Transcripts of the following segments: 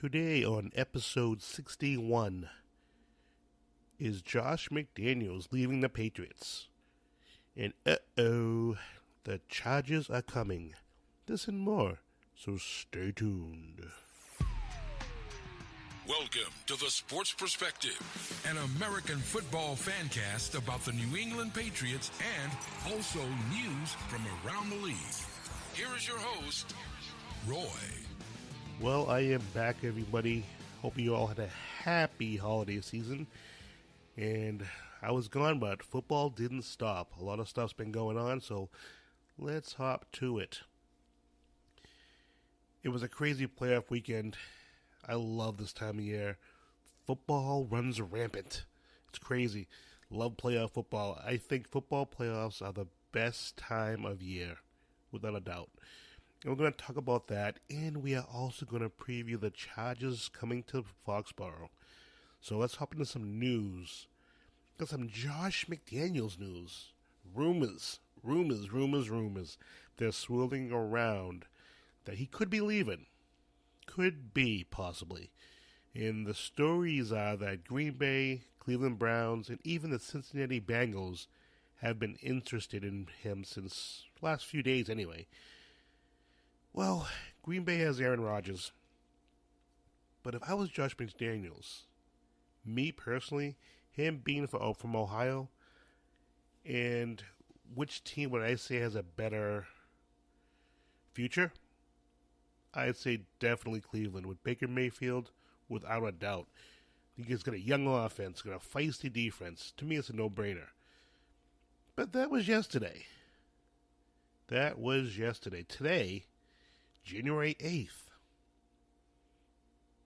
Today on episode 61, is Josh McDaniels leaving the Patriots? And the charges are coming. This and more, so stay tuned. Welcome to The Sports Perspective, an American football fancast about the New England Patriots and also news from around the league. Here is your host, Roy. Well, I am back, everybody. Hope you all had a happy holiday season. And I was gone, but football didn't stop. A lot of stuff's been going on, so let's hop to it. It was a crazy playoff weekend. I love this time of year. Football runs rampant. It's crazy. Love playoff football. I think football playoffs are the best time of year, without a doubt. And we're going to talk about that, and we are also going to preview the charges coming to Foxborough. So let's hop into some news. Got some Josh McDaniels news. Rumors. They're swirling around that he could be leaving. Could be, possibly. And the stories are that Green Bay, Cleveland Browns, and even the Cincinnati Bengals have been interested in him since the last few days anyway. Well, Green Bay has Aaron Rodgers. But if I was Josh McDaniels, me personally, him being from Ohio, and which team would I say has a better future? I'd say definitely Cleveland with Baker Mayfield, without a doubt. I think he's got a young offense, got a feisty defense. To me, it's a no-brainer. But that was yesterday. Today, January 8th.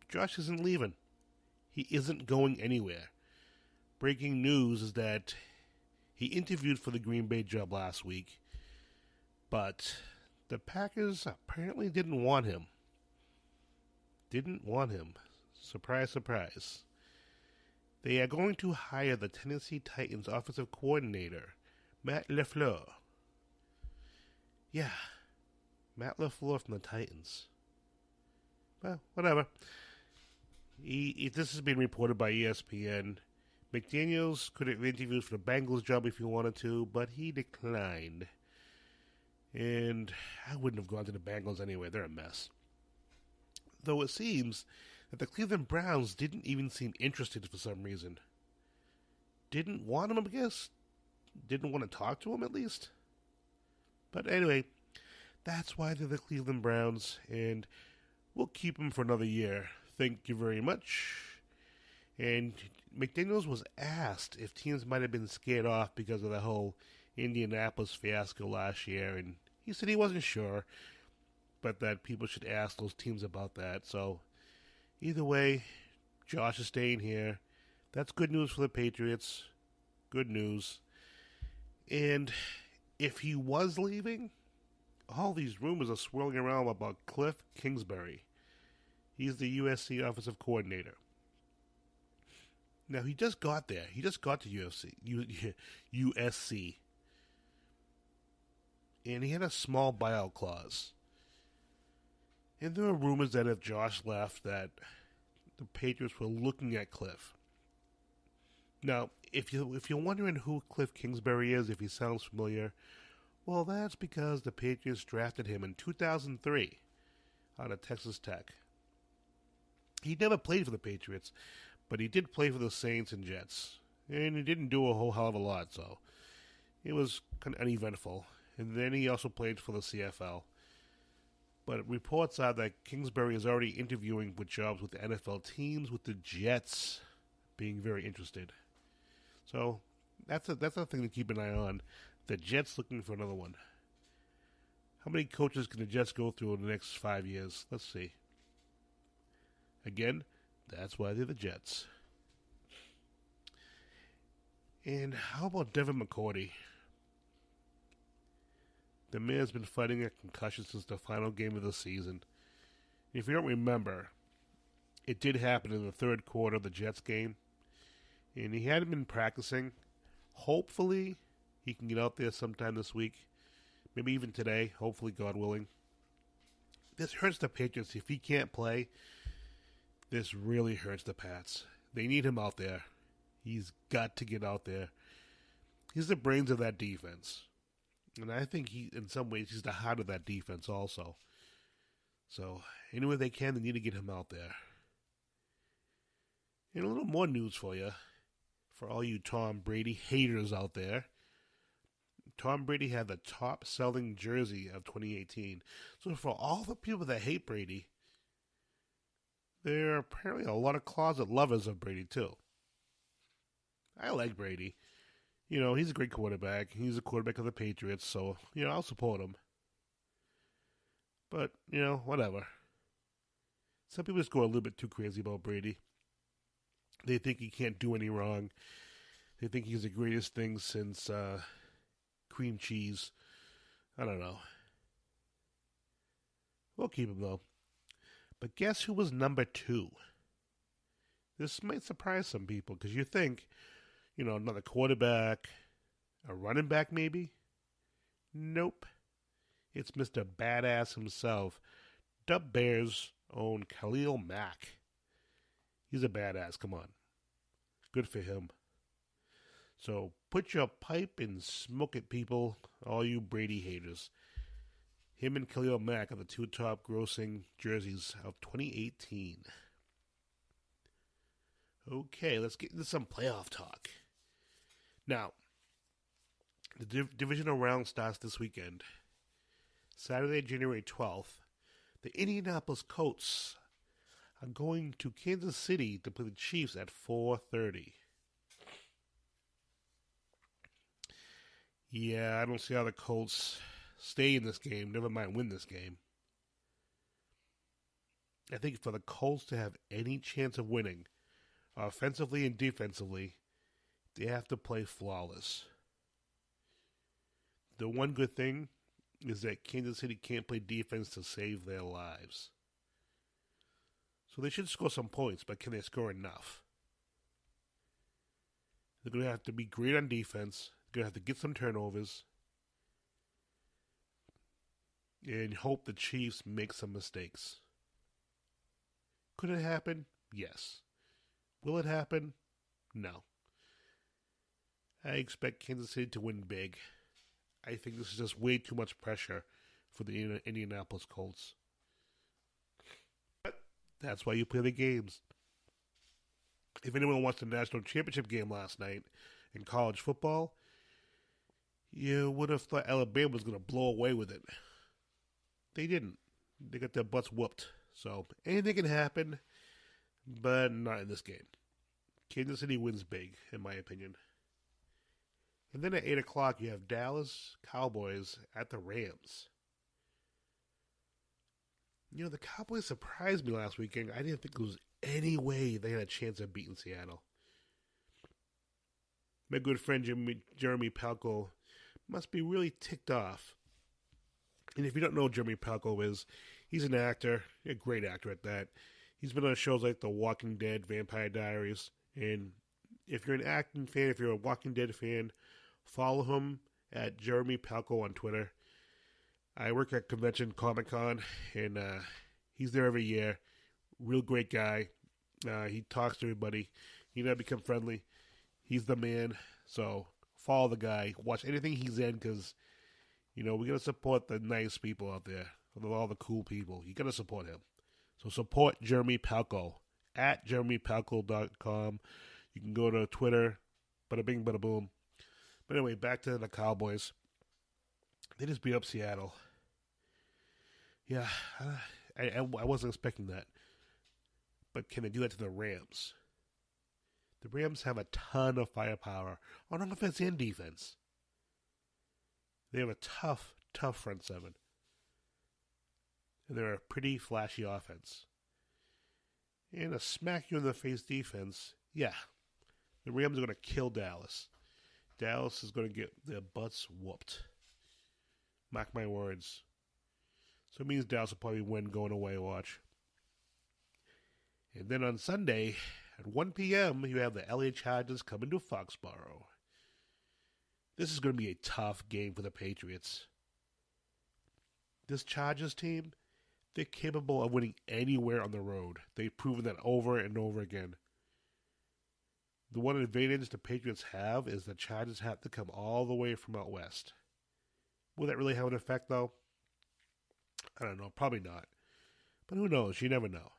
Josh isn't leaving. He isn't going anywhere. Breaking news is that he interviewed for the Green Bay job last week, but the Packers apparently didn't want him. Surprise, surprise. They are going to hire the Tennessee Titans offensive coordinator, Matt LaFleur. Yeah, Matt LaFleur from the Titans. Well, whatever. This has been reported by ESPN. McDaniels could have interviewed for the Bengals job if he wanted to, but he declined. And I wouldn't have gone to the Bengals anyway. They're a mess. Though it seems that the Cleveland Browns didn't even seem interested for some reason. Didn't want him, I guess. Didn't want to talk to him, at least. But anyway, that's why they're the Cleveland Browns, and we'll keep him for another year. Thank you very much. And McDaniels was asked if teams might have been scared off because of the whole Indianapolis fiasco last year, and he said he wasn't sure, but that people should ask those teams about that. So, either way, Josh is staying here. That's good news for the Patriots. Good news. And if he was leaving, all these rumors are swirling around about Cliff Kingsbury. He's the USC offensive coordinator. Now, he just got there. He just got to USC. And he had a small buyout clause. And there are rumors that if Josh left, that the Patriots were looking at Cliff. Now, if you're wondering who Cliff Kingsbury is, if he sounds familiar, well, that's because the Patriots drafted him in 2003 out of Texas Tech. He never played for the Patriots, but he did play for the Saints and Jets. And he didn't do a whole hell of a lot, so it was kind of uneventful. And then he also played for the CFL. But reports are that Kingsbury is already interviewing with jobs with the NFL teams, with the Jets being very interested. So that's a thing to keep an eye on. The Jets looking for another one. How many coaches can the Jets go through in the next 5 years? Let's see. Again, that's why they're the Jets. And how about Devin McCourty? The man's been fighting a concussion since the final game of the season. If you don't remember, it did happen in the third quarter of the Jets game. And he hadn't been practicing. Hopefully, he can get out there sometime this week. Maybe even today, hopefully, God willing. This hurts the Patriots if he can't play. This really hurts the Pats. They need him out there. He's got to get out there. He's the brains of that defense. And I think in some ways, he's the heart of that defense also. So, any way they can, they need to get him out there. And a little more news for you, for all you Tom Brady haters out there. Tom Brady had the top-selling jersey of 2018. So for all the people that hate Brady, there are apparently a lot of closet lovers of Brady too. I like Brady. You know, he's a great quarterback. He's a quarterback of the Patriots, so, I'll support him. But, whatever. Some people just go a little bit too crazy about Brady. They think he can't do any wrong. They think he's the greatest thing since cream cheese. I don't know. We'll keep him, though. But guess who was number 2? This might surprise some people, because you think, another quarterback, a running back maybe? Nope. It's Mr. Badass himself, the Bears' own Khalil Mack. He's a badass, come on. Good for him. So put your pipe and smoke it, people, all you Brady haters. Him and Khalil Mack are the 2 top grossing jerseys of 2018. Okay, let's get into some playoff talk. Now, the divisional round starts this weekend. Saturday, January 12th, the Indianapolis Colts are going to Kansas City to play the Chiefs at 4:30. Yeah, I don't see how the Colts stay in this game, never mind win this game. I think for the Colts to have any chance of winning, offensively and defensively, they have to play flawless. The one good thing is that Kansas City can't play defense to save their lives. So they should score some points, but can they score enough? They're going to have to be great on defense. They're going to have to get some turnovers. And hope the Chiefs make some mistakes. Could it happen? Yes. Will it happen? No. I expect Kansas City to win big. I think this is just way too much pressure for the Indianapolis Colts. But that's why you play the games. If anyone watched the national championship game last night in college football, you would have thought Alabama was going to blow away with it. They didn't. They got their butts whooped. So anything can happen, but not in this game. Kansas City wins big, in my opinion. And then at 8 o'clock, you have Dallas Cowboys at the Rams. The Cowboys surprised me last weekend. I didn't think there was any way they had a chance of beating Seattle. My good friend Jeremy Palco must be really ticked off. And if you don't know who Jeremy Palco is, he's an actor, a great actor at that. He's been on shows like The Walking Dead, Vampire Diaries. And if you're an acting fan, if you're a Walking Dead fan, follow him at Jeremy Palco on Twitter. I work at Convention Comic-Con, and he's there every year. Real great guy. He talks to everybody. You know, become friendly. He's the man. So follow the guy. Watch anything he's in, because, we got to support the nice people out there. All the cool people. You got to support him. So support Jeremy Palco at jeremypalco.com. You can go to Twitter. Bada bing, bada boom. But anyway, back to the Cowboys. They just beat up Seattle. Yeah, I wasn't expecting that. But can they do that to the Rams? The Rams have a ton of firepower on offense and defense. They have a tough front seven. And they're a pretty flashy offense. And a smack-you-in-the-face defense, yeah. The Rams are going to kill Dallas. Dallas is going to get their butts whooped. Mark my words. So it means Dallas will probably win going away, watch. And then on Sunday, at 1 p.m., you have the LA Chargers coming to Foxborough. This is going to be a tough game for the Patriots. This Chargers team, they're capable of winning anywhere on the road. They've proven that over and over again. The one advantage the Patriots have is the Chargers have to come all the way from out west. Will that really have an effect, though? I don't know. Probably not. But who knows? You never know.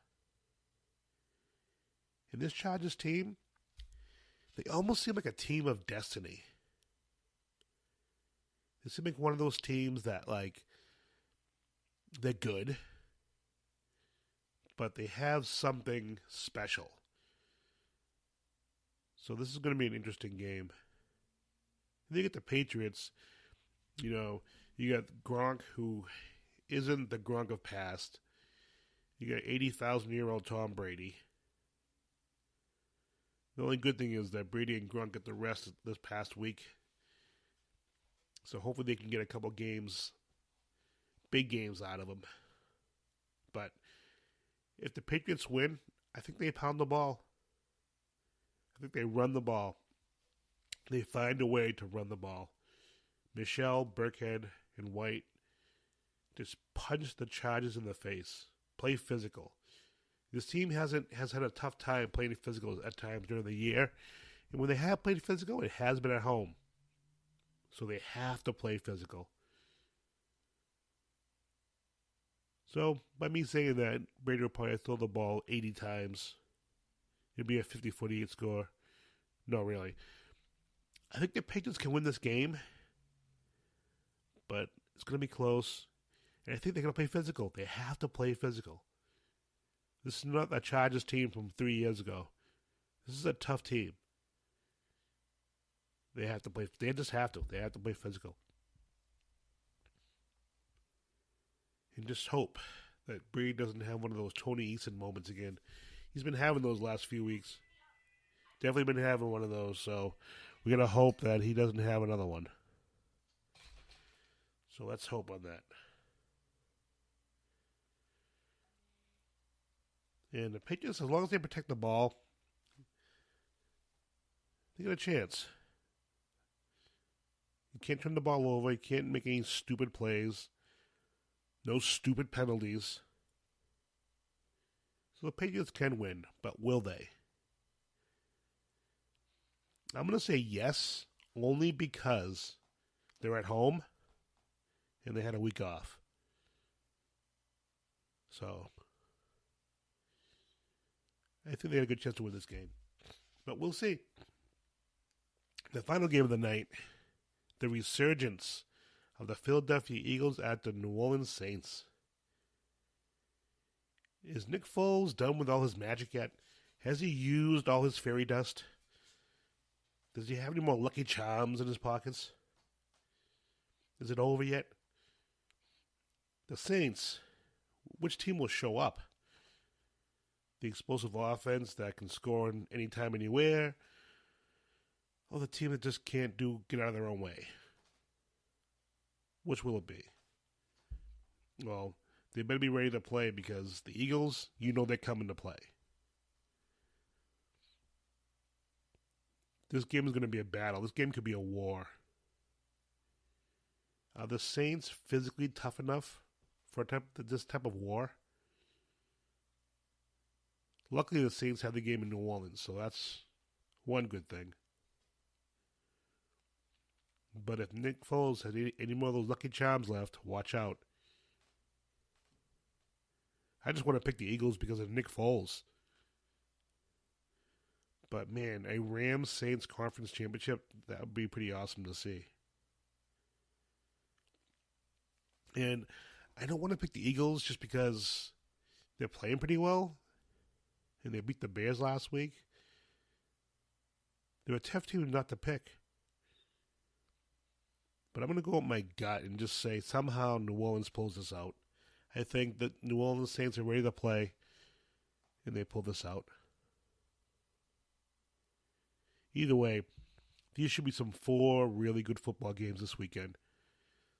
In this Chargers team, they almost seem like a team of destiny. They seem like one of those teams that, like, they're good, but they have something special. So this is going to be an interesting game. And you get the Patriots, you got Gronk, who isn't the Gronk of past. You got 80,000-year-old Tom Brady. The only good thing is that Brady and Gronk get the rest this past week. So hopefully they can get a couple games, big games out of them. But if the Patriots win, I think they pound the ball. I think they run the ball. They find a way to run the ball. Michelle, Burkhead, and White just punch the Chargers in the face. Play physical. This team has had a tough time playing physical at times during the year. And when they have played physical, it has been at home. So they have to play physical. So, by me saying that, Brady will probably throw the ball 80 times. It'd be a 50-48 score. No, really. I think the Patriots can win this game. But it's going to be close. And I think they're going to play physical. They have to play physical. This is not the Chargers team from 3 years ago. This is a tough team. They have to play. They just have to. They have to play physical. And just hope that Brady doesn't have one of those Tony Eason moments again. He's been having those last few weeks. Definitely been having one of those. So we're going to hope that he doesn't have another one. So let's hope on that. And the Patriots, as long as they protect the ball, they got a chance. You can't turn the ball over. You can't make any stupid plays. No stupid penalties. So the Patriots can win, but will they? I'm going to say yes, only because they're at home and they had a week off. So I think they had a good chance to win this game. But we'll see. The final game of the night, the resurgence of the Philadelphia Eagles at the New Orleans Saints. Is Nick Foles done with all his magic yet? Has he used all his fairy dust? Does he have any more Lucky Charms in his pockets? Is it over yet? The Saints, which team will show up? The explosive offense that can score anytime, anywhere, or the team that just can't get out of their own way? Which will it be? Well, they better be ready to play because the Eagles, they're coming to play. This game is going to be a battle. This game could be a war. Are the Saints physically tough enough for this type of war? Luckily, the Saints have the game in New Orleans, so that's one good thing. But if Nick Foles has any more of those Lucky Charms left, watch out. I just want to pick the Eagles because of Nick Foles. But man, a Rams-Saints conference championship, that would be pretty awesome to see. And I don't want to pick the Eagles just because they're playing pretty well. And they beat the Bears last week. They're a tough team not to pick. But I'm going to go with my gut and just say somehow New Orleans pulls this out. I think that New Orleans Saints are ready to play, and they pull this out. Either way, these should be some 4 really good football games this weekend.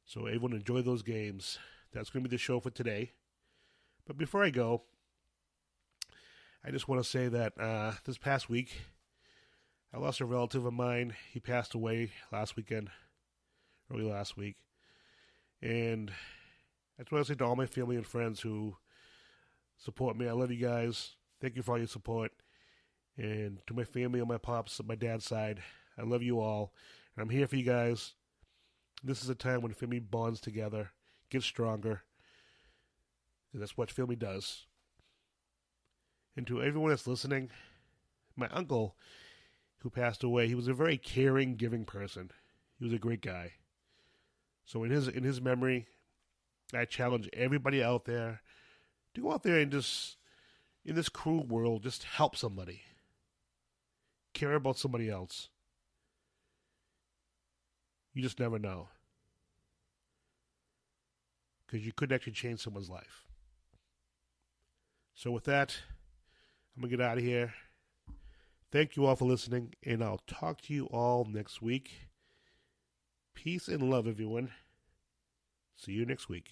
So everyone enjoy those games. That's going to be the show for today. But before I go, I just want to say that this past week, I lost a relative of mine. He passed away early last week. And I just want to say to all my family and friends who support me. I love you guys. Thank you for all your support. And to my family on my pops, on my dad's side, I love you all. And I'm here for you guys. This is a time when family bonds together, gets stronger. And that's what family does. And to everyone that's listening, my uncle, who passed away, he was a very caring, giving person. He was a great guy. So in his memory, I challenge everybody out there to go out there and just, in this cruel world, just help somebody. Care about somebody else. You just never know. Because you could actually change someone's life. So with that, I'm going to get out of here. Thank you all for listening, and I'll talk to you all next week. Peace and love, everyone. See you next week.